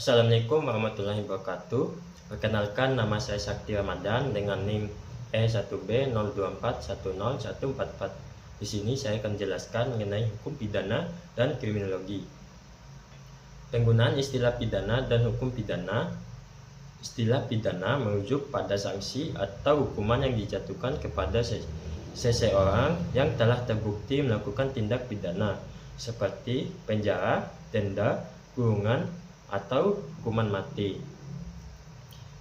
Assalamualaikum warahmatullahi wabarakatuh. Perkenalkan, nama saya Sakti Ramadan dengan NIM E1B02410144. Di sini saya akan jelaskan mengenai hukum pidana dan kriminologi. Penggunaan istilah pidana dan hukum pidana. Istilah pidana merujuk pada sanksi atau hukuman yang dijatuhkan kepada seseorang yang telah terbukti melakukan tindak pidana seperti penjara, denda, kurungan, atau hukuman mati.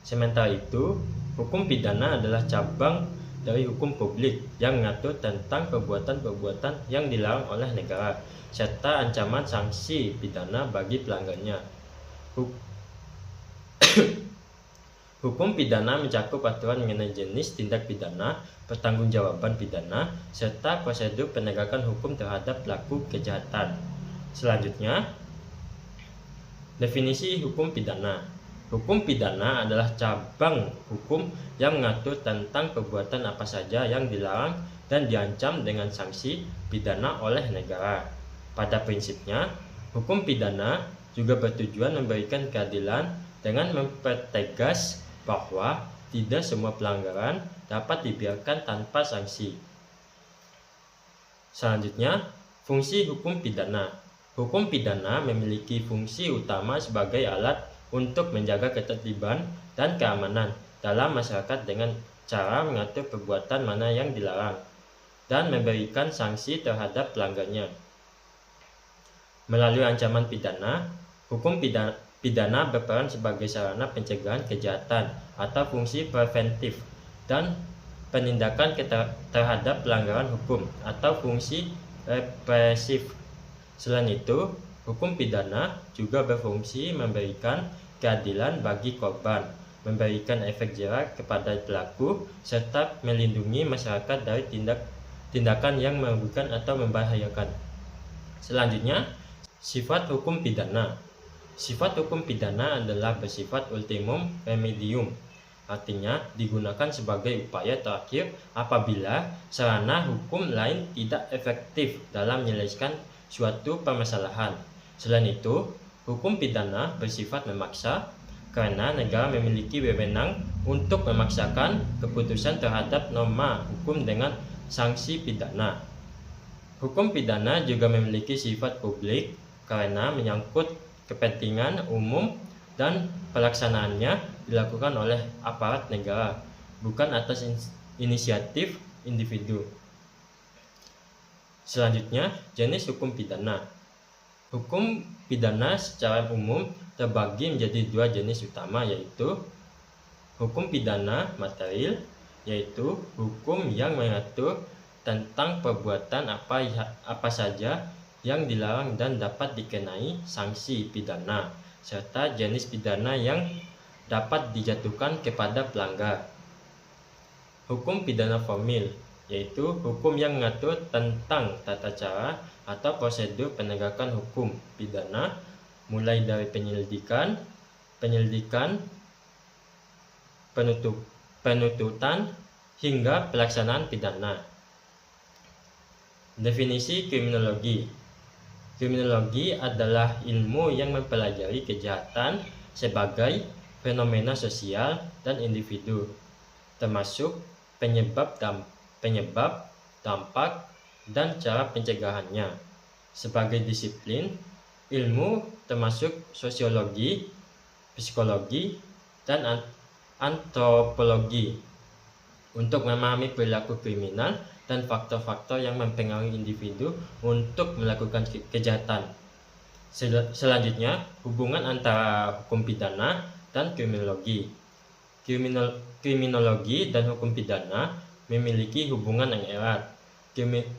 Sementara itu, hukum pidana adalah cabang dari hukum publik yang mengatur tentang perbuatan-perbuatan yang dilarang oleh negara serta ancaman sanksi pidana bagi pelanggarnya. Hukum pidana mencakup aturan mengenai jenis tindak pidana, pertanggungjawaban pidana, serta prosedur penegakan hukum terhadap pelaku kejahatan. Selanjutnya, definisi hukum pidana. Hukum pidana adalah cabang hukum yang mengatur tentang perbuatan apa saja yang dilarang dan diancam dengan sanksi pidana oleh negara. Pada prinsipnya, hukum pidana juga bertujuan memberikan keadilan dengan mempertegas bahwa tidak semua pelanggaran dapat dibiarkan tanpa sanksi. Selanjutnya, fungsi hukum pidana. Hukum pidana memiliki fungsi utama sebagai alat untuk menjaga ketertiban dan keamanan dalam masyarakat dengan cara mengatur perbuatan mana yang dilarang dan memberikan sanksi terhadap pelanggarnya. Melalui ancaman pidana, hukum pidana berperan sebagai sarana pencegahan kejahatan atau fungsi preventif dan penindakan terhadap pelanggaran hukum atau fungsi represif. Selain itu, hukum pidana juga berfungsi memberikan keadilan bagi korban, memberikan efek jera kepada pelaku, serta melindungi masyarakat dari tindakan yang merugikan atau membahayakan. Selanjutnya, sifat hukum pidana. Sifat hukum pidana adalah bersifat ultimum remedium, artinya digunakan sebagai upaya terakhir apabila sarana hukum lain tidak efektif dalam menyelesaikan suatu permasalahan. Selain itu, hukum pidana bersifat memaksa karena negara memiliki wewenang untuk memaksakan keputusan terhadap norma hukum dengan sanksi pidana. Hukum pidana juga memiliki sifat publik karena menyangkut kepentingan umum dan pelaksanaannya dilakukan oleh aparat negara, bukan atas inisiatif individu. Selanjutnya, jenis hukum pidana. Hukum pidana secara umum terbagi menjadi dua jenis utama, yaitu hukum pidana material, yaitu hukum yang mengatur tentang perbuatan apa saja yang dilarang dan dapat dikenai sanksi pidana, serta jenis pidana yang dapat dijatuhkan kepada pelanggar. Hukum pidana formil, yaitu hukum yang mengatur tentang tata cara atau prosedur penegakan hukum pidana mulai dari penyelidikan, penuntutan, hingga pelaksanaan pidana. Definisi kriminologi. Kriminologi adalah ilmu yang mempelajari kejahatan sebagai fenomena sosial dan individu, termasuk penyebab, dampak, dan cara pencegahannya. Sebagai disiplin, ilmu termasuk sosiologi, psikologi, dan antropologi untuk memahami perilaku kriminal dan faktor-faktor yang mempengaruhi individu untuk melakukan kejahatan. Selanjutnya, hubungan antara hukum pidana dan kriminologi. Kriminologi dan hukum pidana memiliki hubungan yang erat.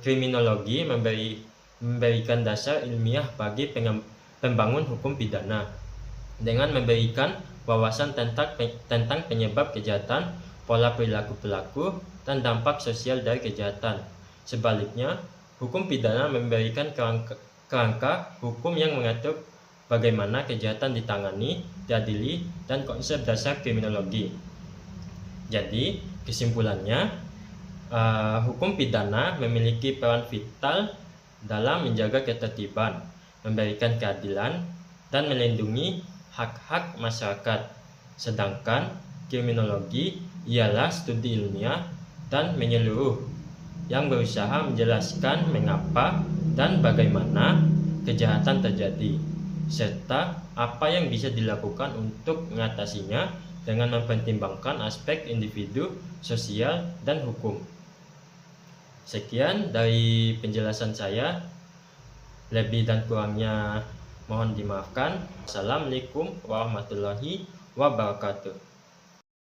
Kriminologi memberikan dasar ilmiah bagi pembangun hukum pidana dengan memberikan wawasan tentang penyebab kejahatan, pola perilaku pelaku, dan dampak sosial dari kejahatan. Sebaliknya, hukum pidana memberikan kerangka hukum yang mengatur bagaimana kejahatan ditangani, diadili, dan konsep dasar kriminologi. Jadi, kesimpulannya, hukum pidana memiliki peran vital dalam menjaga ketertiban, memberikan keadilan, dan melindungi hak-hak masyarakat, sedangkan kriminologi ialah studi ilmiah dan menyeluruh yang berusaha menjelaskan mengapa dan bagaimana kejahatan terjadi, serta apa yang bisa dilakukan untuk mengatasinya dengan mempertimbangkan aspek individu, sosial, dan hukum. Sekian dari penjelasan saya. Lebih dan kurangnya mohon dimaafkan. Assalamualaikum warahmatullahi wabarakatuh.